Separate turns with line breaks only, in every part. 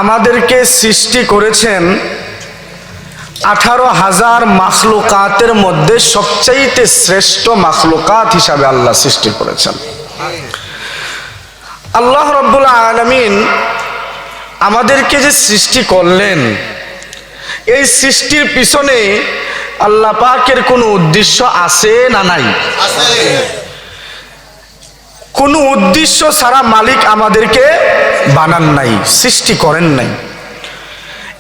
আমাদেরকে সৃষ্টি করেছেন 18,000 মাখলুকাতের মধ্যে সবচাইতে শ্রেষ্ঠ মাখলুকাত হিসাবে আল্লাহ সৃষ্টি করেছেন। আল্লাহ রাব্বুল আলামিন আমাদেরকে যে সৃষ্টি করলেন, এই সৃষ্টির পিছনে আল্লাহ পাকের কোনো উদ্দেশ্য আছে না নাই? কোনো উদ্দেশ্য ছাড়া মালিক আমাদেরকে বানান নাই, সৃষ্টি করেন নাই।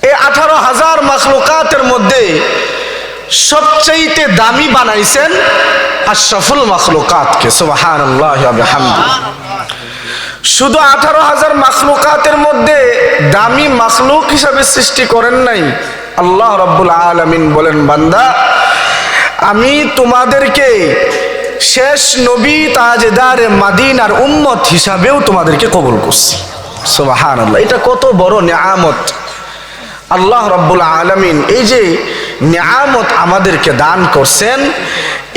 এই 18,000 মাখলুকাতের মধ্যে সবচাইতে দামি বানাইছেন আশরাফুল মাখলুকাতকে। সুবহানাল্লাহ ওয়া বিহামদিহি। শুধু 18,000 মাখলুকাতের মধ্যে দামি মাখলুক হিসাবে সৃষ্টি করেন নাই। আল্লাহ রাব্বুল আলামিন বলেন, বান্দা আমি তোমাদেরকে শেষ নবী তাজদারে মদিনার উম্মত হিসাবেও তোমাদেরকে কবুল করছি। সুবহানাল্লাহ। এটা কত বড় নিয়ামত আল্লাহ রাব্বুল আলামিন এই যে নিয়ামত আমাদেরকে দান করছেন।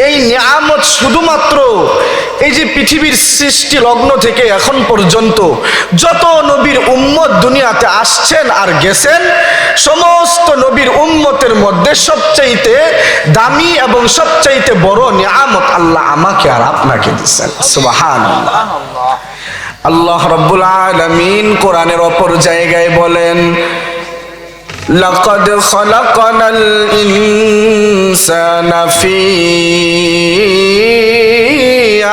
এই নিয়ামত শুধুমাত্র এই যে পৃথিবীর সৃষ্টি লগ্ন থেকে এখন পর্যন্ত যত নবীর উম্মত দুনিয়াতে আসছেন আর গেছেন, সমস্ত নবীর উম্মতের মধ্যে সবচাইতে দামি এবং সবচাইতে বড় নিয়ামত আল্লাহ আমাকে আর আপনাকে দিয়েছেন। সুবহানাল্লাহ। আল্লাহ রাব্বুল আলামিন কোরআনের অপর জায়গায় বলেন, লাকাদ খালাকানাল ইনসানা ফি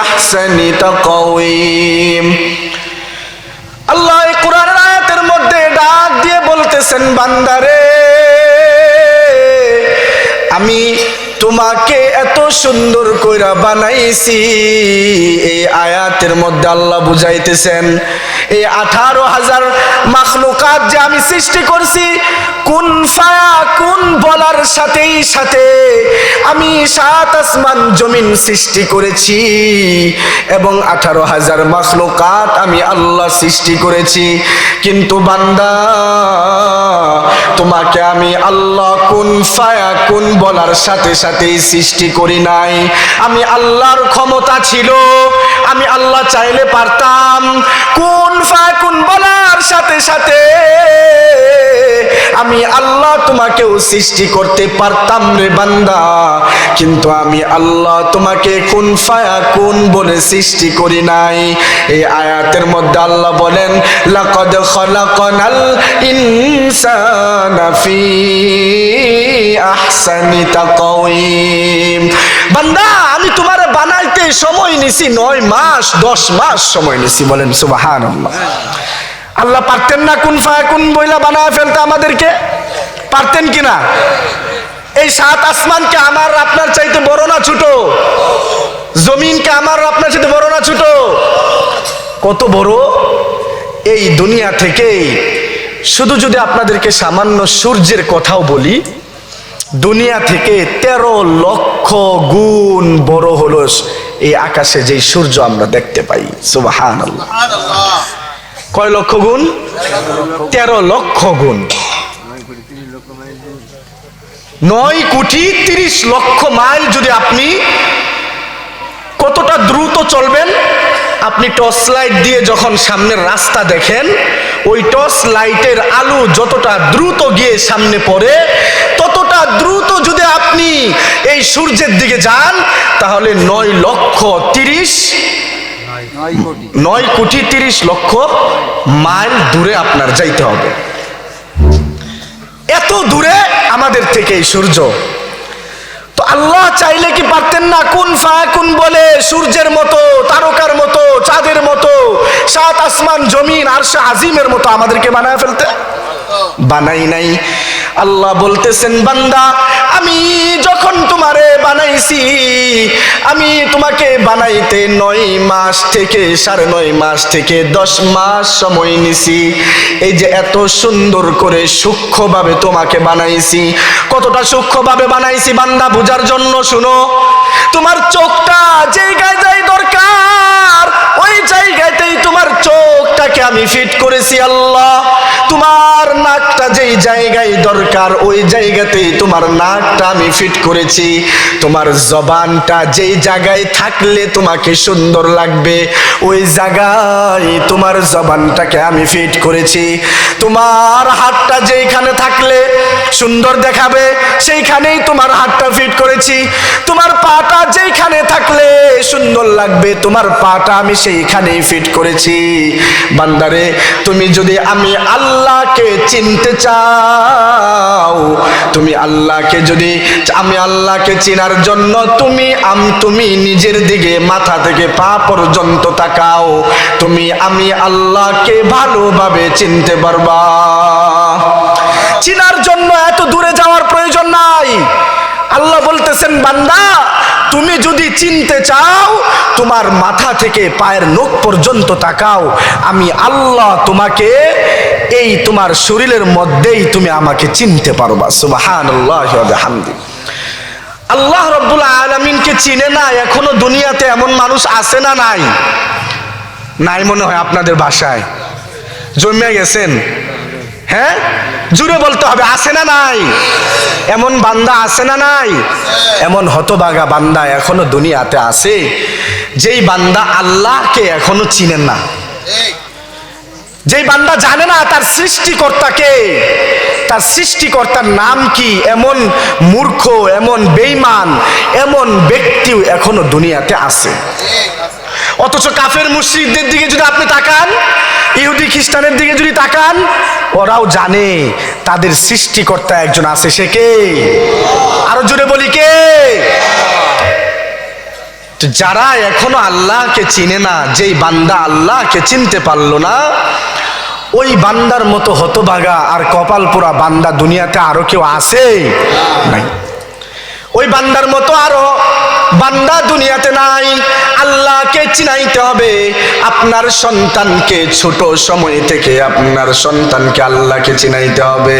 আহসানি তাকওয়িম। আল্লাহ এই কোরআনের আয়াতের মধ্যে ডাক দিয়ে বলতেছেন, বান্দারে আমি তোমাকে এত সুন্দর কইরা বানাইছি। এই আয়াতের মধ্যে আল্লাহ বুঝাইতেছেন এই 18,000 মাখলুকাত যে আমি সৃষ্টি করছি, কুন ফায়াকুন বলার সাথেই সাথে আমি 7 আসমান জমিন সৃষ্টি করেছি এবং 18,000 মাখলুকাত আমি আল্লাহ সৃষ্টি করেছি। কিন্তু বান্দা তোমাকে আমি আল্লাহ কুন ফায়াকুন বলার সাথে সাথেই সৃষ্টি করি নাই। আমি আল্লাহর ক্ষমতা ছিল, আমি আল্লাহ চাইলে পারতাম কুন ফায়াকুন বলার সাথে সাথে আমি আল্লাহ তোমাকেও সৃষ্টি করতে পারতাম রে বান্দা, কিন্তু আমি আল্লাহ তোমাকে কুন ফায়াকুন বলে সৃষ্টি করি নাই। এই আয়াতের মধ্যে আল্লাহ বলেন, লাকাদ খালাকানাল ইনসানা ফি আহসানি তাকওয়িম। বান্দা আমি তোমারে বানাইতে সময় নিছি 9 মাস 10 মাস সময় নিছি। বলেন সুবহানাল্লাহ। আল্লাহ পারতেন না কুন ফায়াকুন বইলা বানায় ফেলতে? আমাদেরকে পারতেন কিনা? এই 7 আসমানকে আমার আপনার চাইতে বড় না ছোট? জমিনকে আমার আপনার চাইতে বড় না ছোট? কত বড়! এই দুনিয়া থেকে শুধু যদি আপনাদেরকে সামান্য সূর্যের কথাও বলি, দুনিয়া থেকে 13 লক্ষ গুণ বড় হলো এই আকাশে যে সূর্য আমরা দেখতে পাই। সুবহানাল্লাহ। কয় লক্ষ গুণ? 13 লক্ষ গুণ। 9,30,00,000 মাইল। যদি আপনি কতটা দ্রুত চলবেন, আপনি টর্চ লাইট দিয়ে যখন সামনের রাস্তা দেখেন, ওই টর্চ লাইটের আলো যতটা দ্রুত গিয়ে সামনে পড়ে, ততটা দ্রুত যদি আপনি এই সূর্যের দিকে যান, তাহলে 9,30,00,000 মাইল দূরে আপনার যাইতে হবে। এত দূরে আমাদের থেকে এই সূর্য। তো আল্লাহ চাইলে কি পারতেন না কুন ফায়াকুন বলে সূর্যের মতো, তারকার মতো, চাঁদের মতো, 7 আসমান জমিন আরশে আজিমের মতো আমাদেরকে বানায় ফেলতে? বানাই নাই। আল্লাহ বলতেছেন, বান্দা আমি যখন তোমারে বানাইছি, আমি তোমাকে বানাইতে 9 মাস থেকে 9.5 মাস থেকে 10 মাস সময় নিছি। এই যে এত সুন্দর করে সূক্ষ্মভাবে তোমাকে বানাইছি, কতটা সূক্ষ্মভাবে বানাইছি বান্দা বুঝার জন্য শুনো। তোমার চোখটা জায়গায় যাই দরকার, ওই জায়গাতেই তোমার চোখটাকে আমি ফিট করেছি আল্লাহ। তোমার নাকটা যেই জায়গায় দরকার ওই জায়গাতেই তোমার নাকটা আমি ফিট করেছি, তোমার জবানটা যেই জায়গায় থাকলে তোমাকে সুন্দর লাগবে ওই জায়গায় তোমার জবানটাকে আমি ফিট করেছি, তোমার হাতটা যেইখানে থাকলে সুন্দর দেখাবে সেইখানেই তোমার হাতটা ফিট করেছি, তোমার পাটা যেইখানে থাকলে সুন্দর লাগবে তোমার পাটা আমি সেইখানেই ফিট করেছি। বান্দারে তুমি যদি আমি আল্লাহকে চিনতে চাও, তুমি আল্লাহকে যদি আমি আল্লাহকে চিনার জন্য তুমি নিজের দিকে মাথা থেকে পা পর্যন্ত তাকাও, তুমি আমি আল্লাহকে ভালোভাবে চিনতে পারবা। চিনার জন্য এত দূরে যাওয়ার প্রয়োজন নাই। আল্লাহ বলতেছেন বান্দা তুমি যদি চিনতে চাও তোমার মাথা থেকে পায়ের নখ পর্যন্ত তাকাও, আমি আল্লাহ তোমাকে এই তোমার শরীরের মধ্যেই তুমি আমাকে চিনতে পারবা। সুবহানাল্লাহি ওয়া বিহামদি। আল্লাহ রাব্বুল আলামিনকে চিনে না এখনো দুনিয়াতে এমন মানুষ আছে না নাই? নাই মনে হয় আপনাদের বাসায় জন্মে গেছেন। হ্যাঁ, জুড়ে বলতে হবে আছে না নাই? এমন বান্দা আছে না নাই? এমন হতভাগা বান্দা এখনো দুনিয়াতে আছে যেই বান্দা আল্লাহকে এখনো চিনেন না, যেই বান্দা জানে না তার সৃষ্টিকর্তাকে, তার সৃষ্টিকর্তার নাম কি। এমন মূর্খ, এমন বেঈমান, এমন ব্যক্তিও এখনো দুনিয়াতে আছে। অথচ কাফের মুশরিকদের দিকে যদি আপনি তাকান, ইহুদি খ্রিস্টানের দিকে যদি তাকান, ওরাও জানে তাদের সৃষ্টিকর্তা একজন আছে। সে কে? আরো জোরে বলি কে? যারা এখনো আল্লাহকে চিনে না, যেই বান্দা আল্লাহকে চিনতে পারলো না, ওই বান্দার মতো হতভাগা আর কপাল পোড়া বান্দা দুনিয়াতে আরো কেউ আছে? নাই। ওই বান্দার মতো আরো বান্দা দুনিয়াতে নাই। আল্লাহকে চিনাইতে হবে। আপনার সন্তানকে ছোট সময় থেকে আপনার সন্তানকে আল্লাহকে চিনাইতে হবে।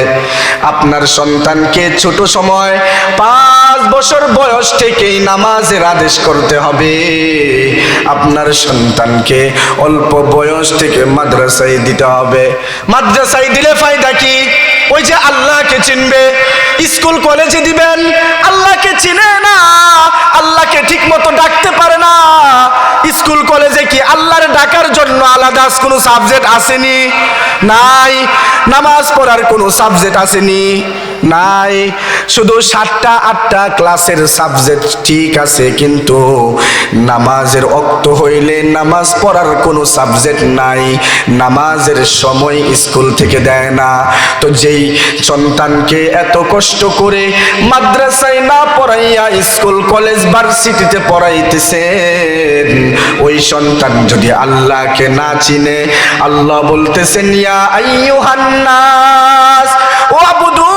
আপনার সন্তানকে ছোট সময় 5 বছর বয়স থেকেই নামাজের আদেশ করতে হবে। আপনার সন্তানকে অল্প বয়স থেকে মাদ্রাসায় দিতে হবে। মাদ্রাসায় দিলে ফায়দা কি? ওই যে আল্লাহকে চিনবে। স্কুল কলেজে দিবেন, আল্লাহকে চিনে না, আল্লাহকে ঠিক মতো ডাকতে পারে না। স্কুল কলেজে কি আল্লাহর ডাকার জন্য আলাদা কোনো সাবজেক্ট আসেনি? নাই। নামাজ পড়ার কোনো সাবজেক্ট আসেনি? নাই। শুধু 7টা 8টা ক্লাসের সাবজেক্ট ঠিক আছে, কিন্তু নামাজের ওয়াক্ত হইলে নামাজ পড়ার কোনো সাবজেক্ট নাই। নামাজের সময় স্কুল থেকে দেয় না। তো যেই সন্তানকে এত কষ্ট করে মাদ্রাসায় না পড়াইয়া স্কুল কলেজ ভার্সিটিতে পড়াইতেছেন, ওই সন্তান যদি আল্লাহকে না চিনে, আল্লাহ বলতেছেন ইয়া আইয়ুহান নাস ওয়াবুদু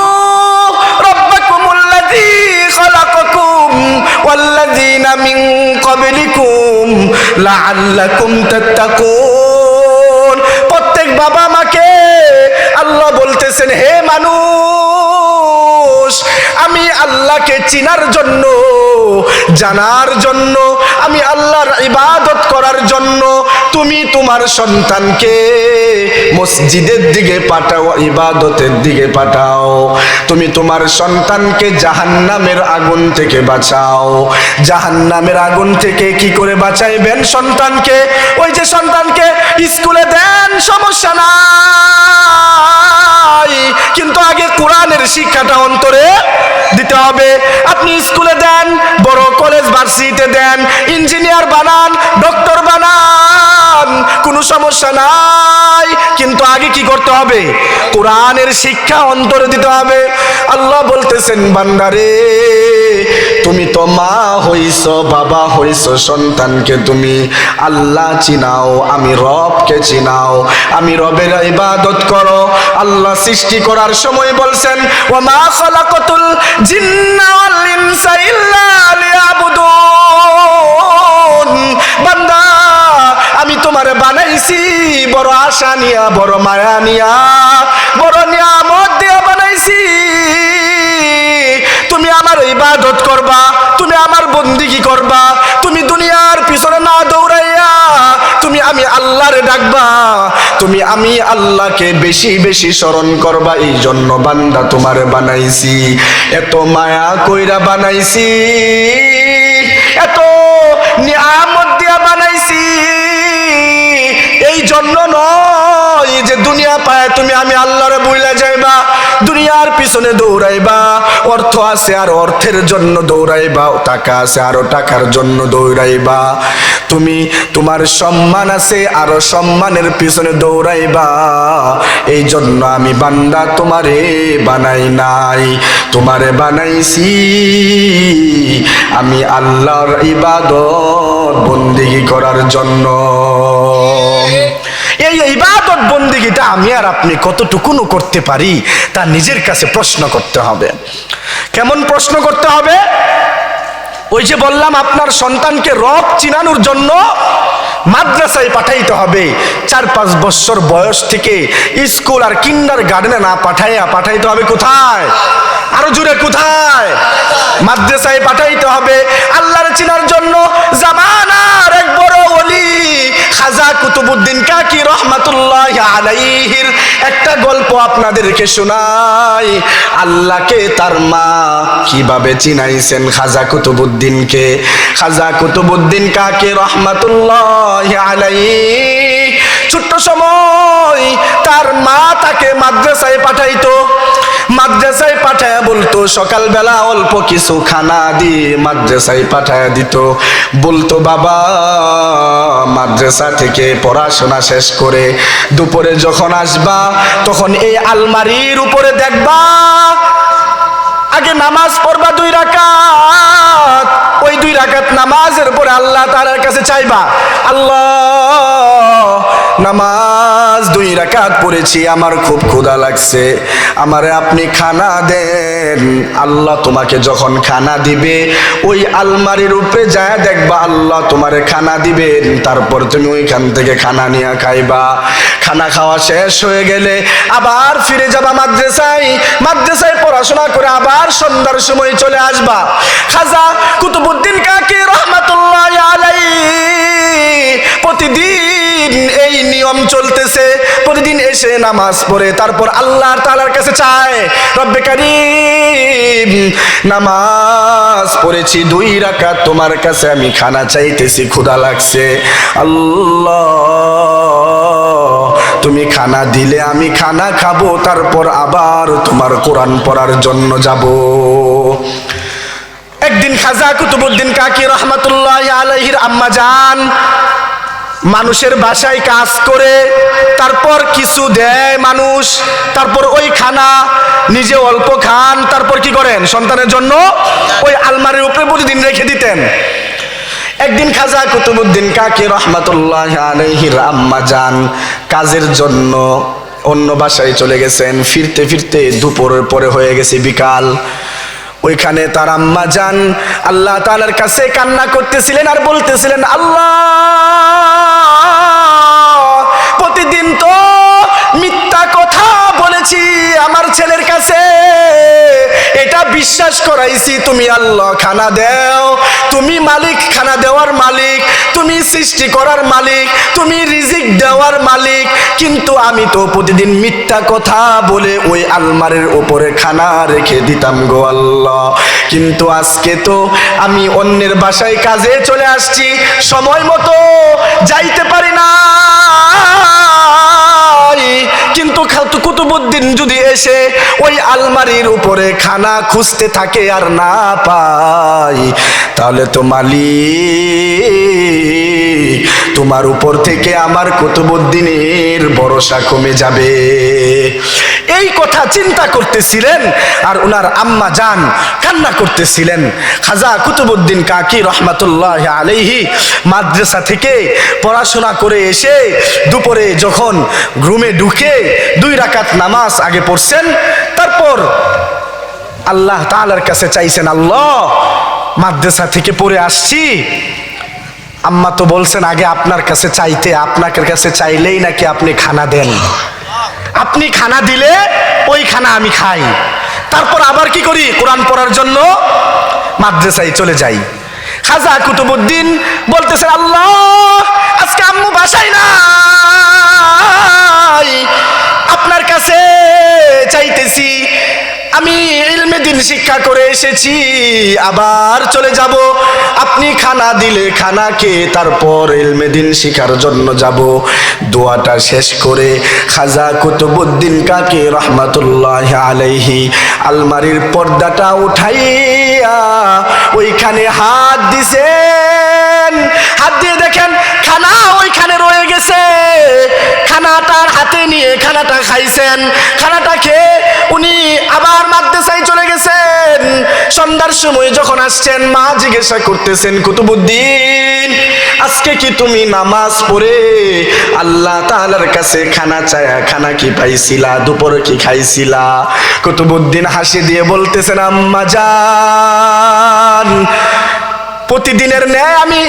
রাব্বাকুমুল্লাযী খালাকাকুম ওয়াল্লাযীনা মিন ক্বাবলিকুম লাআল্লাকুম তাত্তাকুন। প্রত্যেক বাবা মাকে আল্লাহ বলতেছেন হে মানুষ, আমি আল্লাহকে চিনার জন্য, জানার জন্য, আমি আল্লাহর ইবাদত করার জন্য তুমি তোমার সন্তানকে মসজিদের দিকে পাঠাও, ইবাদতের দিকে পাঠাও। তুমি তোমার সন্তানকে জাহান্নামের আগুন থেকে বাঁচাও। জাহান্নামের আগুন থেকে কি করে বাঁচাইবেন সন্তানকে? ওই যে সন্তানকে স্কুলে দেন, সমস্যা নাই, কিন্তু আগে কোরআনের শিক্ষাটা অন্তরে দিতে হবে। আপনি স্কুলে দেন, বড় কলেজ ভার্সিটিতে দেন, ইঞ্জিনিয়ার বানান, ডক্টর বানান, কোনো সমস্যা নাই, কিন্তু আগে কি করতে হবে? কোরআনের শিক্ষা অন্তরে দিতে হবে। আল্লাহ বলতেছেন বান্দারে, তুমি তো মা হইছো, বাবা হইছো, সন্তানকে তুমি আল্লাহ চিনাও, আমি রবকে চিনাও, আমি রবের ইবাদত করো। আল্লাহ সৃষ্টি করার সময় বলছেন ওয়া মা খালাকাতুল জিন্না ওয়াল ইনসা ইল্লা লিয়াবুদুন। বান্দা আমি তোমারে বানাইছি বড় আশা নিয়া, বড় মায়া নিয়া, বড় নিয়ামত দিয়া বানাইছি। তুমি আমার ইবাদত করবা, তুমি আমার বন্দেগী করবা, তুমি দুনিয়ার পিছনে না দৌড়াইয়া তুমি আমি আল্লাহরে ডাকবা, তুমি আমি আল্লাহকে বেশি বেশি স্মরণ করবা। এই জন্য বান্দা তোমারে বানাইছি, এত মায়া কইরা বানাইছি, এত নিয়ামত দিয়া বানাইছি। এই জন্য নয় যে দুনিয়া পায় তুমি আমি আল্লাহরে ভুইলা যাইবা, দুনিয়ার পিছনে দৌড়াইবা, অর্থ আছে আর অর্থের জন্য দৌড়াইবা, টাকা আছে আরো টাকার জন্য দৌড়াইবা, তুমি তোমার সম্মান আছে আরো সম্মানের পিছনে দৌড়াইবা। এই জন্য আমি বান্দা তোমারে বানাই নাই, তোমারে বানাইছি আমি আল্লাহর ইবাদত বন্দেগী করার জন্য। এই ইবাদত বন্দেগীটা আমি আর আপনি কতটুকুন করতে পারি তা নিজের কাছে প্রশ্ন করতে হবে। কেমন প্রশ্ন করতে হবে? ওই যে বললাম আপনার সন্তানকে রব চিনানোর জন্য মাদ্রাসায় পাঠাইতে হবে। 4-5 বছর বয়স থেকে স্কুল আর কিন্ডার গার্ডেনে না পাঠাইতে হবে কোথায়? আরো জোরে কোথায়? মাদ্রাসায় পাঠাইতে হবে আল্লাহর চিনার জন্য। জামানার এক বড় ওলি খাজা কুতুবউদ্দিন কাকি রহমাতুল্লাহি আলাইহির একটা গল্প আপনাদেরকে শোনাই। আল্লাহকে তার মা কিভাবে চিনাইছেন খাজা কুতুবউদ্দিনকে। খাজা কুতুবউদ্দিন কাকি রহমাতুল্লাহি আলাইহি ছোট্ট সময় তার মা তাকে মাদ্রাসায় পাঠাইতো। মাদ্রাসায় পাঠায়া বলতো, সকালবেলা অল্প কিছু খানা দিয়ে মাদ্রাসায় পাঠায়া দিত। বলতো, বাবা মাদ্রাসা থেকে পড়াশোনা শেষ করে দুপুরে যখন আসবা তখন এই আলমারির উপরে দেখবা আগে নামাজ পড়বা 2 রাকাত। ওই 2 রাকাত নামাজের পরে আল্লাহ তাআলার কাছে চাইবা, আল্লাহ নামাজ 2 রাকাত পড়েছি, আমার খুব ক্ষুধা লাগছে, আমারে আপনি খানা দেন। আল্লাহ তোমাকে যখন খানা দিবে ওই আলমারির উপরে যায় দেখবা আল্লাহ তোমারে খানা দিবেন, তারপর তুমি ওইখান থেকে খানা নিয়ে খাইবা। খানা খাওয়া শেষ হয়ে গেলে আবার ফিরে যাবা মাদ্রাসায়, মাদ্রাসায় পড়াশোনা করে আবার সন্ধ্যার সময় চলে আসবা। খাজা কুতুবউদ্দিন কাকি রহমাতুল্লাহি আলাইহি প্রতিদিন এই নিয়ম চলতেছে। প্রতিদিন এসে নামাজ পড়ে তারপর আল্লাহ তাআলার কাছে চায়, রব্বে কারীম নামাজ পড়েছি 2 রাকাত, তোমার কাছে আমি খানা চাইতেছি, ক্ষুধা লাগছে, আল্লাহ তুমি খানা দিলে আমি খানা খাবো, তারপর আবার তোমার কোরআন পড়ার জন্য যাব। একদিন খাজা কুতুবউদ্দিন কাকি রহমাতুল্লাহি আলাইহির আম্মা জান মানুষের বাসায় কাজ করে তারপর কিছু দেয় মানুষ, তারপর ওই খানা নিজে অল্প খান, তারপর কি করেন সন্তানের জন্য ওই আলমারির উপরে প্রতিদিন রেখে দিতেন। একদিন খাজা কুতুবউদ্দিন কাকি রহমাতুল্লাহি আলাইহির আম্মা জান কাজের জন্য অন্য বাসায় চলে গেছেন। ফিরতে ফিরতে দুপুরের পরে হয়ে গেছে বিকাল। ওইখানে তার আম্মা জান আল্লাহ তাআলার কাছে কান্না করতেছিলেন আর বলতেছিলেন, আল্লাহ প্রতিদিন তো মিথ্যা কথা বলেছি আমার ছেলের কাছে, এটা বিশ্বাস করাইছি তুমি আল্লাহ খানা দেও, তুমি মালিক, খানা দেওয়ার মালিক, তুমি সৃষ্টি করার মালিক, তুমি রিজিক দেওয়ার মালিক, কিন্তু আমি তো প্রতিদিন মিথ্যা কথা বলে ওই আলমারির উপরে খানা রেখে দিতাম গো আল্লাহ। কিন্তু আজকে তো আমি অন্যের বাসায় কাজে চলে আসছি, সময় মতো যাইতে পারি না, কিন্তু কুতুবউদ্দিন যদি এসে ওই আলমারির উপরে খানা খুঁজতে থাকে আর না পাই, তাহলে তো মালিক তোমার উপর থেকে আমার কুতুবউদ্দিনের ভরসা কমে যাবে। এই কথা চিন্তা করতেছিলেন আর ওনার আম্মা জান কান্না করতেছিলেন। খাজা কুতুবউদ্দিন কাকি রহমাতুল্লাহি আলাইহি মাদ্রাসা থেকে পড়াশোনা করে এসে দুপুরে যখন রুমে ঢুকে 2 রাকাত নামাজ আগে পড়ছেন, তারপর আল্লাহ তাআলার কাছে চাইছেন, আল্লাহ মাদ্রাসা থেকে পড়ে আসছি, আম্মা তো বলছেন আগে আপনার কাছে চাইতে, আপনার কাছে চাইলেই নাকি আপনি খানা দেন, আপনি খানা দিলে ওই খানা আমি খাই, তারপর আবার কি করি কোরআন পড়ার জন্য মাদ্রাসায় চলে যাই। খাজা কুতুবউদ্দিন বলতেছেন, আল্লাহ আজকে আম্মু বাসায় নাই, আপনার কাছে চাইতেছি, আমি ইলমে দিন শিক্ষা করে এসেছি, আবার চলে যাব, আপনি খানা দিলে খানা খেয়ে তারপর ইলমে দিন শিখার জন্য যাব। দোয়াটা শেষ করে খাজা কুতুবউদ্দিন কাকি রহমাতুল্লাহ আলাইহি আলমারির পর্দাটা উঠাইয়া ওইখানে হাত দিছেন। হাত দিয়ে দেখেন খানা ওইখানে রয়ে গেছে। খানাটার হাতে নিয়ে খানাটা খাইছেন। খানাটা খেয়ে উনি আবার মাদ্রাসায় চলে গেছেন। সন্ধ্যার সময় যখন আসছেন, মা জিজ্ঞাসা করতেছেন, কুতুবউদ্দিন আজকে কি তুমি নামাজ পড়ে আল্লাহ তাআলার কাছে খানা চায়া খানা কি পাইছিলা, দুপুরে কি খাইছিলা? কুতুবউদ্দিন হাসি দিয়ে বলতেছেন, আম্মা জান, প্রতিদিনের ন্যায় আমি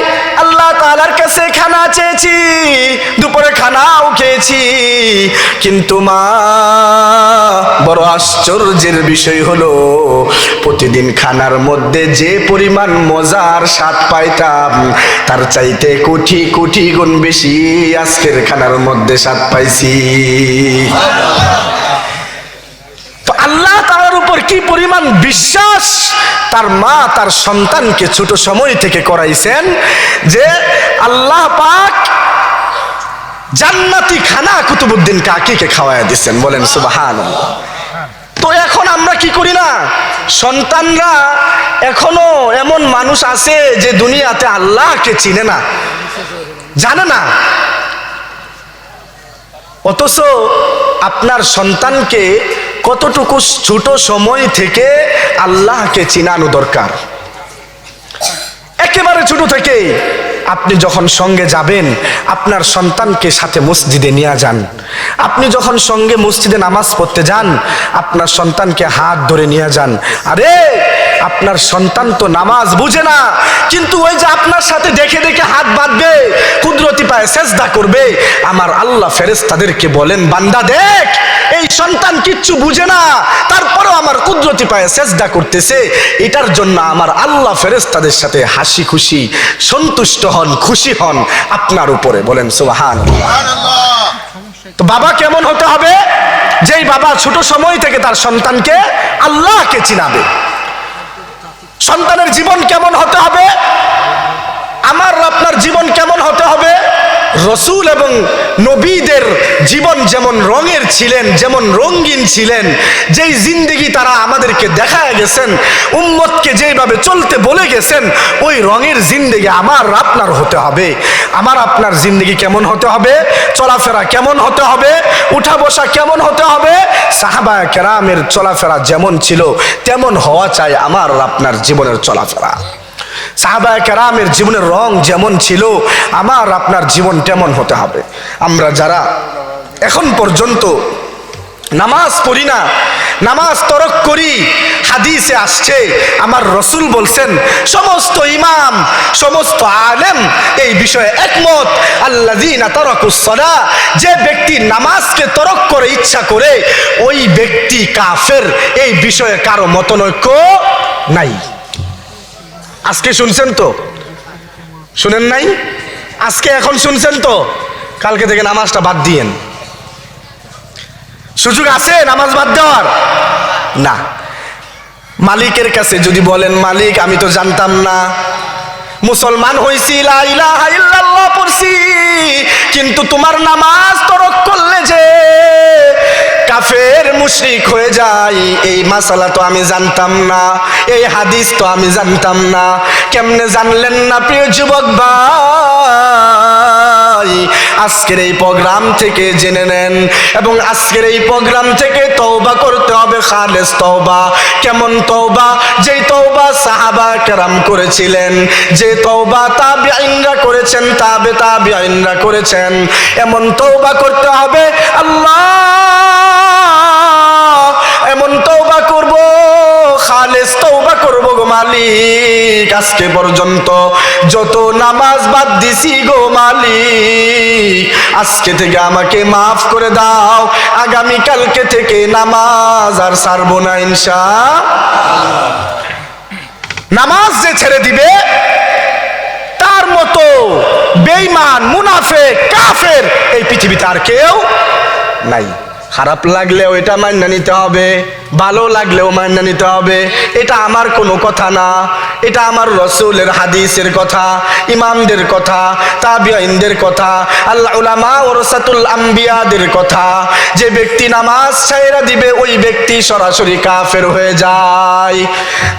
আল্লাহ তাআলার কাছে খানা চেয়েছি, দুপুরে খানাও খেয়েছি, কিন্তু মা বড় আশ্চর্যের বিষয় হলো প্রতিদিন খানার মধ্যে যে পরিমাণ মজার স্বাদ পাইতাম তার চাইতে কোটি কোটি গুণ বেশি আজকের খানার মধ্যে স্বাদ পাইছি। তো আল্লাহ তাআলার উপর কি পরিমাণ বিশ্বাস তার মা তার সন্তানকে ছোট সময় থেকে করাইছেন যে আল্লাহ পাক জান্নাতি খানা কুতুবউদ্দিন কাকিকে খাওয়ায়া দিচ্ছেন। বলেন সুবহানাল্লাহ। তো এখন আমরা কি করি না, সন্তানরা এখনো এমন মানুষ আছে যে দুনিয়াতে আল্লাহকে চিনে না, জানে না, অথচ আপনার সন্তানকে কতটুকু ছোট সময় থেকে আল্লাহকে চিনানো দরকার। একেবারে ছোট থেকে আপনি যখন সঙ্গে যাবেন, আপনার সন্তানকে সাথে মসজিদে নিয়ে যান। আপনি যখন সঙ্গে মসজিদে নামাজ পড়তে যান, আপনার সন্তানকে হাত ধরে নিয়ে যান। আরে আপনার সন্তান তো নামাজ বুঝে না, কিন্তু ওই যে আপনার সাথে দেখে দেখে হাত বাঁধবে, কুদরতি পায়ে সেজদা করবে। আমার আল্লাহ ফেরেশতাদেরকে বলেন, বান্দা দেখ, এই সন্তান কিচ্ছু বুঝে না, তারপরেও আমার কুদরতি পায়ে সেজদা করতেছে। এটার জন্য আমার আল্লাহ ফেরেশতাদের সাথে হাসি খুশি সন্তুষ্ট হন, খুশি হন আপনার উপরে। বলেন সুবহানাল্লাহ। তো বাবা কেমন হতে হবে? যেই বাবা ছোট সময় থেকে তার সন্তানকে আল্লাহকে চিনাবে। সন্তানের জীবন কেমন হতে হবে? আমার আপনার জীবন কেমন হতে হবে? রসূল এবং নবীদের জীবন যেমন রঙের ছিলেন, যেমন রঙিন ছিলেন, যেই জিন্দেগি তারা আমাদেরকে দেখায় গেছেন, উম্মতকে যেভাবে চলতে বলে গেছেন, ওই রঙের জিন্দেগি আমার আপনার হতে হবে। আমার আপনার জিন্দেগি কেমন হতে হবে? চলাফেরা কেমন হতে হবে? উঠা বসা কেমন হতে হবে? সাহাবায়ে কেরামের চলাফেরা যেমন ছিল তেমন হওয়া চাই আমার আপনার জীবনের চলাফেরা। সাহাবায়ে কেরামের জীবনের রং যেমন ছিল আমার আপনার জীবন তেমন হতে হবে। আমরা যারা এখন পর্যন্ত নামাজ পড়ি না, নামাজ তরক করি, হাদিসে আসছে আমার রসূল বলছেন, সমস্ত ইমাম সমস্ত আলেম এই বিষয়ে একমত, আল্লাযীনা তারাকুস সালাহ, যে ব্যক্তি নামাজকে তরক করে ইচ্ছা করে ওই ব্যক্তি কাফের। এই বিষয়ে কারো মতনৈক্য নাই। আজকে শুনছেন তো? শুনেন নাই? আজকে এখন শুনছেন তো? কালকে থেকে নামাজটা বাদ দিয়েন। সুযোগ আছে নামাজ বাদ দেওয়ার? না। মালিকের কাছে যদি বলেন, মালিক আমি তো জানতাম না, মুসলমান হইছি, লা ইলাহা ইল্লাল্লাহ পড়ছি, কিন্তু তোমার নামাজ তরক করলে যে কাফের মুশরিক হয়ে যায়, এই মাসালা তো আমি জানতাম না, এই হাদিস তো আমি জানতাম না। কেমনে জানলেন না প্রিয় যুবক ভাই? আজকের এই প্রোগ্রাম থেকে জেনে নেন, এবং আজকের এই প্রোগ্রাম থেকে তওবা করতে হবে, খালেস তওবা। কেমন তওবা? যেই তওবা সাহাবা কেরাম করেছিলেন, যে তওবা তাবিঈনরা করেছেন, তাবিঈনরা করেছেন, এমন তওবা করতে হবে। আল্লাহ এমন তওবা করব, খালেস তওবা করব গো মালিক, আজকে পর্যন্ত যত নামাজ বাদ দিছি গো মালিক, আজকে থেকে আমাকে মাফ করে দাও, আগামী কালকে থেকে নামাজ আর ছাড়ব না ইনশাআল্লাহ। নামাজ যে ছেড়ে দিবে মতো বেঈমান, মুনাফিক, কাফের এই পৃথিবীতে আর কেউ নাই। খারাপ লাগলেও এটা মান্য নিতে হবে, ভালো লাগলেও মান্য নিতে হবে। এটা আমার কোনো কথা না, এটা আমার রাসূলের হাদিসের কথা, ইমামদের কথা, তাবিঈনদের কথা, আল্লাহ উলামা ওয়ারাসাতুল আম্বিয়াদের কথা। যে ব্যক্তি নামাজ ছাইরা দিবে ওই ব্যক্তি সরাসরি কাফের হয়ে যায়।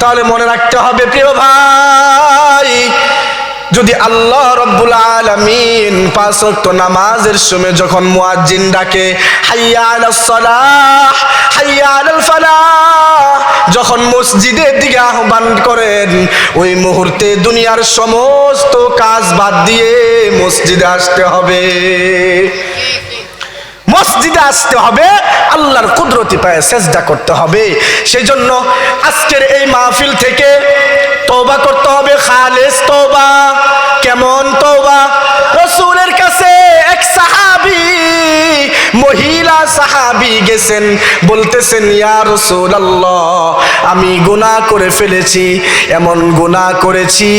তাহলে মনে রাখতে হবে প্রিয় ভাই, যদি আল্লাহ রব্বুল আলামিন পাঁচ ওয়াক্ত নামাজের সময় যখন মুয়াজ্জিন ডাকে হাইয়া আলাস সালাহ হাইয়া আলাল ফালাহ, যখন মসজিদের দিকে আহ্বান করেন, ওই মুহূর্তে দুনিয়ার সমস্ত কাজ বাদ দিয়ে মসজিদে আসতে হবে, মসজিদে আসতে হবে, আল্লাহর কুদরতি পায়ে সেজদা করতে হবে। সেই জন্য আজকের এই মাহফিল থেকে তওবা করতে হবে, খালেস তওবা। কেমন তওবা? রাসূলের কাছে এক সাহাবী, মহিলা সাহাবী গেছেন, বলতেছেন ইয়া রাসূলুল্লাহ আমি গুনাহ করে ফেলেছি, এমন গুনাহ করেছি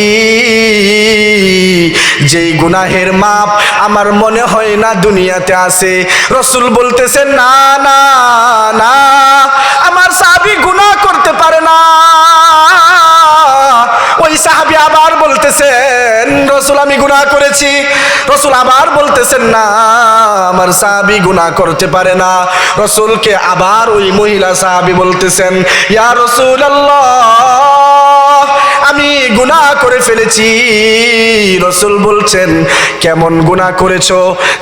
যেই গুনাহের মাপ আমার মনে হয় না দুনিয়াতে আছে। রাসূল বলতেছেন না না না, আমার সাহাবী গুনাহ করতে পারে না। ওই সাহাবী আবার বলতেছেন রাসূল আমি গুনাহ করেছি। রাসূল আবার বলতেছেন না, আমার সাহাবী গুনাহ করতে পারে না। রাসূলকে আবার ওই মহিলা সাহাবী বলতেছেন ইয়া রাসূলুল্লাহ আমি গুনাহ করে ফেলেছি। রাসূল বলছেন কেমন গুনাহ করেছো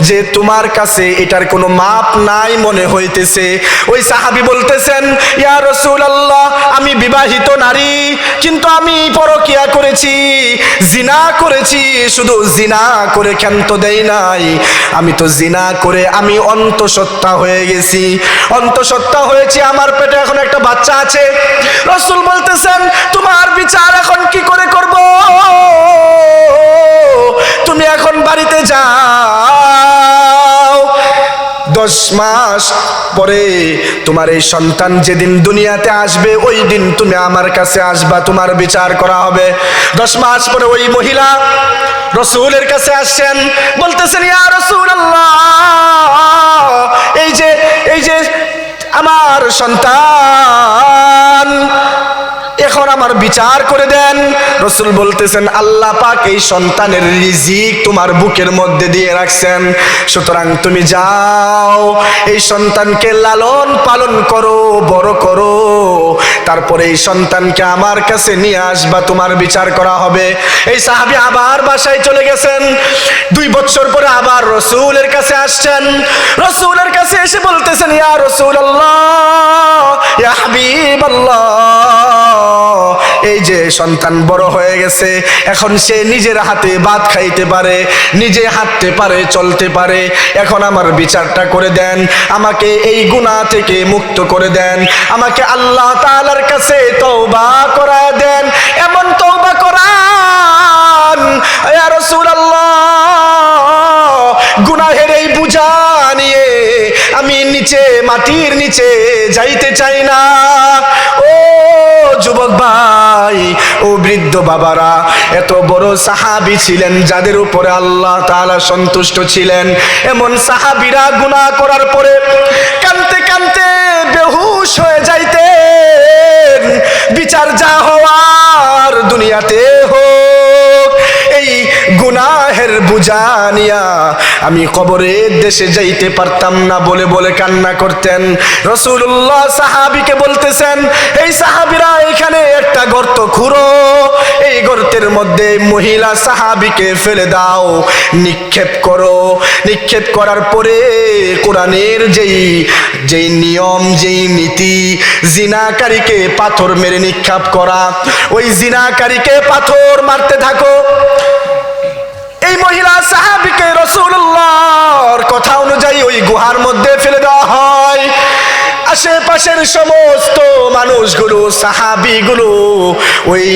যে তোমার কাছে এটার কোনো মাপ নাই মনে হইতেছে? ওই সাহাবী বলতেছেন ইয়া রাসূলুল্লাহ আমি বিবাহিত নারী, কিন্তু আমি পরকিয়া করেছি, জিনা করেছি। শুধু জিনা করে ক্ষান্ত দেই নাই, আমি তো জিনা করে আমি অন্তঃসত্ত্বা হয়ে গেছি, অন্তঃসত্ত্বা হয়েছি, আমার পেটে এখন একটা বাচ্চা আছে। রাসূল বলতেছেন তোমার বিচার এখন কি করে করব? তুমি এখন বাড়িতে যাও, 10 মাস পরে তোমার এই সন্তান যেদিন দুনিয়াতে আসবে ওই দিন তুমি আমার কাছে আসবা, তোমার বিচার করা হবে। 10 মাস পরে ওই মহিলা রাসূলের কাছে আসছেন, বলতেছেন ইয়া রাসূলুল্লাহ এই যে আমার সন্তান, এখন আমার বিচার করে দেন। রাসূল বলতেছেন আল্লাহ পাক এই সন্তানের রিজিক তোমার বুকের মধ্যে দিয়ে রাখছেন, সুতরাং তুমি যাও এই সন্তানকে লালন পালন করো, বড় করো, তারপরে এই সন্তানকে আমার কাছে নিয়ে আসবা, তোমার বিচার করা হবে। এই সাহাবী আবার বাসায় চলে গেছেন। 2 বছর পরে আবার রাসূলের কাছে আসছেন। রাসূলের কাছে এসে বলতেছেন ইয়া রাসূলুল্লাহ ইয়া হাবিবাল্লাহ এই যে সন্তান বড় হয়ে গেছে, এখন সে নিজের হাতে ভাত খাইতে পারে, নিজে হাঁটতে পারে, চলতে পারে, এখন আমার বিচারটা করে দেন, আমাকে এই গুনাহ থেকে মুক্ত করে দেন, আমাকে আল্লাহ তাআলার কাছে তওবা করায় দেন, এমন তওবা করান ইয়া রাসূলুল্লাহ গুনাহের এই বোঝা নিয়ে আমি নিচে মাটির নিচে যাইতে চাই না। ও যুবক ভাই, ও বৃদ্ধ বাবারা, এত বড় সাহাবী ছিলেন যাদের উপরে আল্লাহ তাআলা সন্তুষ্ট ছিলেন, এমন সাহাবীরা গুনাহ করার পরে কাঁদতে কাঁদতে বেহুশ হয়ে যাইতেন। বিচার যা হওয়ার দুনিয়াতে হোক, এই গুনাহের বোঝা নিয়া আমি কবরের দেশে যাইতে পারতাম না বলে বলে কান্না করতেন। রাসূলুল্লাহ সাহাবীকে বলতেছেন এই সাহাবীরা এখানে একটা গর্ত খুঁড়ো, এই গর্তের মধ্যে মহিলা সাহাবীকে ফেলে দাও, নিক্ষেপ করো। নিক্ষেপ করার পরে কোরআনের যেই নিয়ম, যেই নীতি, জিনাকারীকে পাথর মেরে নিক্ষেপ করা, ওই জিনাকারীকে পাথর মারতে থাকো। এই মহিলা সাহাবীকে রাসূলুল্লাহর কথা অনুযায়ী ওই গুহার মধ্যে ফেলে দেওয়া হয়। আশেপাশের সমস্ত মানুষগুলো, সাহাবীগুলো ওই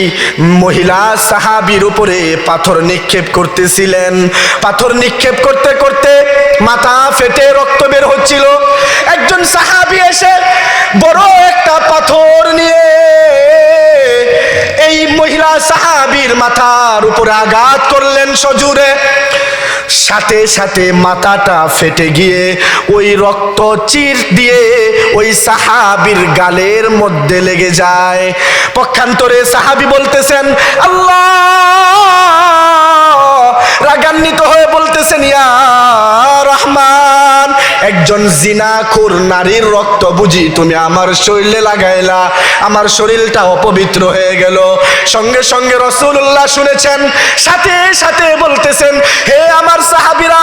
মহিলা সাহাবীর উপরে পাথর নিক্ষেপ করতেছিলেন। পাথর নিক্ষেপ করতে করতে মাথা ফেটে রক্ত বের হচ্ছিল। একজন সাহাবী এসে বড় একটা পাথর নিয়ে এই মহিলা সাহাবীর মাথার উপরে আঘাত করলেন সজোরে, সাথে সাথে মাথাটা ফেটে গিয়ে ওই রক্ত চির দিয়ে ওই সাহাবীর গালের মধ্যে লেগে যায়। পক্ষান্তরে সাহাবী বলতেছেন আল্লাহ, রাগান্বিত হয়ে বলতেছেন ইয়া রহমান, একজন জিনাখোর নারীর রক্ত বুঝি তুমি আমার শরীরে লাগাইলা, আমার শরীরটা অপবিত্র হয়ে গেল। সঙ্গে সঙ্গে রাসূলুল্লাহ শুনেছেন, সাথে সাথে বলতেছেন হে আমার সাহাবীরা,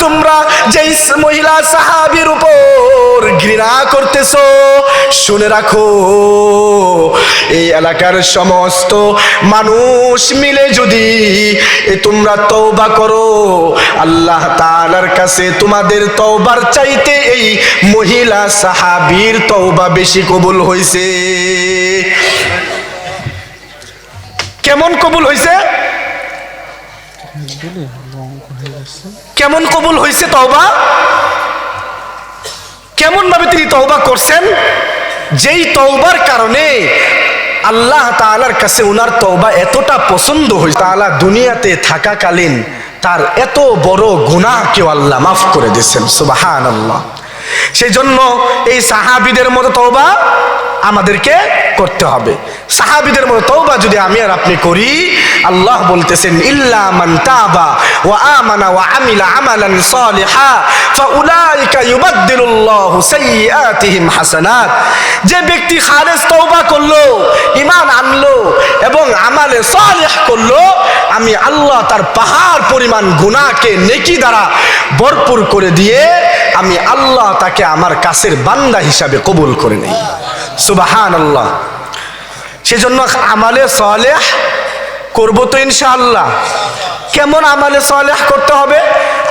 তোমরা যেই মহিলা সাহাবীর উপর ঘৃণা করতেছো, শুনে রাখো এই এলাকার সমস্ত মানুষ মিলে যদি তোমরা তওবা করো, আল্লাহ তাআলার কাছে তোমাদের তওবার চাইতে এই মহিলা সাহাবীর তওবা বেশি কবুল হইছে। কেমন কবুল হইছে? কেমন কবুল হইছে তওবা? কেমন ভাবে তিনি তওবা করছেন? যেই তওবার কারণে আল্লাহ তাআলার কাছে উনার তওবা এতটা পছন্দ হয়েছে, তাআলা দুনিয়াতে থাকাকালীন তার এত বড় গুনাহকেও আল্লাহ মাফ করে দিয়েছেন। সুবহানাল্লাহ। সেই জন্য এই সাহাবীদের মতো তওবা আমাদেরকে করতে হবে। সাহাবীদের মতো তওবা যদি আমি আর আপনি করি, আল্লাহ বলতেছেন ইল্লা মান তাবা ওয়া আমানা ওয়া আমিলা আমালান সালিহা ফাউলাইকা ইউবাদদিলুল্লাহু সাইয়্যাতিহিম হাসানাত। যে ব্যক্তি খালেস তওবা করলো, ঈমান আনলো এবং আমালে সালিহ করলো, আমি আল্লাহ তার পাহাড় পরিমাণ গুনাহকে নেকি দ্বারা ভরপুর করে দিয়ে আমি আল্লাহ তাকে আমার কাছের বান্দা হিসাবে কবুল করে নেই। সুবহানাল্লাহ। সেজন্য আমালে সালেহ করব তো ইনশাআল্লাহ। কেমন আমালে সালেহ করতে হবে?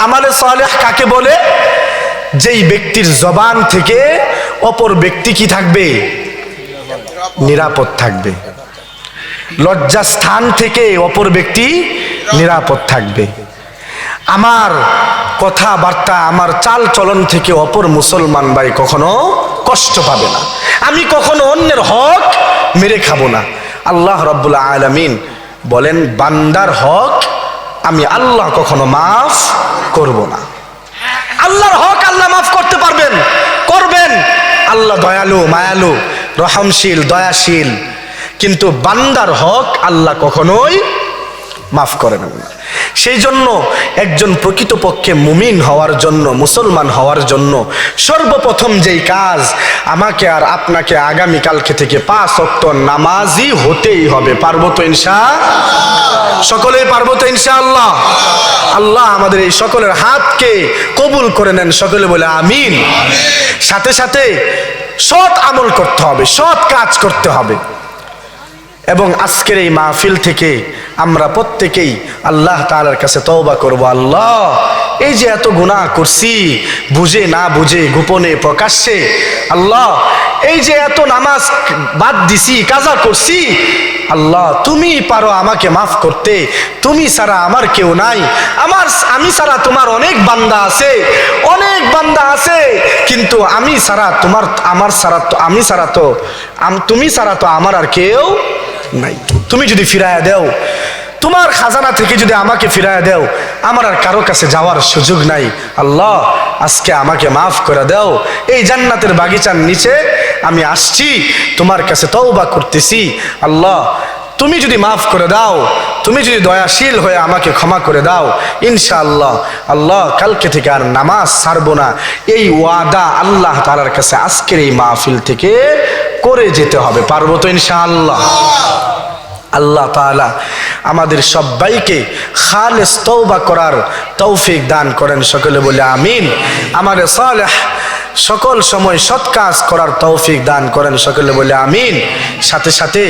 আমালে সালেহ কাকে বলে? যেই ব্যক্তির জবান থেকে অপর ব্যক্তি কি থাকবে? নিরাপদ থাকবে। লজ্জাস্থান থেকে অপর ব্যক্তি নিরাপদ থাকবে। আমার কথাবার্তা, আমার চাল চলন থেকে অপর মুসলমান ভাই কখনো কষ্ট পাবে না। আমি কখনো অন্যের হক মেরে খাবো না। আল্লাহ রাব্বুল আলামিন বলেন বান্দার হক আমি আল্লাহ কখনো মাফ করব না। আল্লাহর হক আল্লাহ মাফ করতে পারবেন, করবেন। আল্লাহ দয়ালু, মায়ালু, রহমশীল, দয়াশীল, কিন্তু বান্দার হক আল্লাহ কখনোই মাফ করেন না। সেই জন্য একজন প্রকৃতপক্ষে মুমিন হওয়ার জন্য, মুসলমান হওয়ার জন্য সর্বপ্রথম যেই কাজ আমাকে আর আপনাকে আগামীকালকে থেকে 5 ওয়াক্ত নামাজি হতেই হবে। পারবো তো ইনশাআল্লাহ? সকলেই পারবো তো ইনশাআল্লাহ? আল্লাহ আমাদের এই সকলের হাতকে কবুল করে নেন। সকলে বলে আমিন। সাথে সাথে সৎ আমল করতে হবে, সৎ কাজ করতে হবে। এবং আজকের এই মাহফিল থেকে আমরা প্রত্যেকেই আল্লাহ তাআলার কাছে তওবা করব। আল্লাহ, এই যে এত গুনাহ করছি, বুঝে না বুঝে, গোপনে প্রকাশ্যে, আল্লাহ এই যে এত নামাজ বাদ দিছি, কাজা করছি, আল্লাহ তুমি পারো আমাকে মাফ করতে। তুমি ছাড়া আমার কেউ নাই, আমি ছাড়া তোমার অনেক বান্দা আছে, অনেক বান্দা আছে, কিন্তু আমি ছাড়া তোমার, আমার ছাড়া তো, আমি ছাড়া তো, তুমি ছাড়া তো আমার আর কেউ নাই। তুমি যদি ফিরায়া দেও, তোমার খাজানা থেকে যদি আমাকে ফিরায়া দেও, আমার আর কারো কাছে যাওয়ার সুযোগ নাই। আল্লাহ আজকে আমাকে মাফ করে দাও। এই জান্নাতের বাগিচার নিচে আমি আসছি, তোমার কাছে তওবা করতেছি। আল্লাহ তুমি যদি মাফ করে দাও, তুমি যদি দয়াশীল হয়ে আমাকে ক্ষমা করে দাও, ইনশাআল্লাহ আল্লাহ কালকে থেকে আর নামাজ ছাড়বো না। এই ওয়াদা আল্লাহ তাআলার কাছে আজকের এই মাহফিল থেকে করে যেতে হবে। পারবো তো ইনশাআল্লাহ? আল্লাহ তাআলা আমাদের সবাইকে খালেস তওবা করার তৌফিক দান করেন। সকলে বলে আমিন। আমাদের সালেহ সকল সময় সৎ কাজ করার তৌফিক দান করেন। সকলে বলে আমিন। সাথে সাথে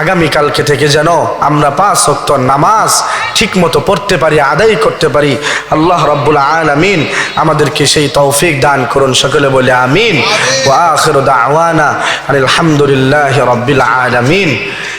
আগামীকালকে থেকে যেন আমরা 5 ওয়াক্ত নামাজ ঠিকমতো পড়তে পারি, আদায় করতে পারি। আল্লাহ রাব্বুল আলামিন আমাদেরকে সেই তৌফিক দান করুন। সকলে বলে আমিন। ওয়া আখিরু দাওয়ানা আলহামদুলিল্লাহি রাব্বিল আলামিন।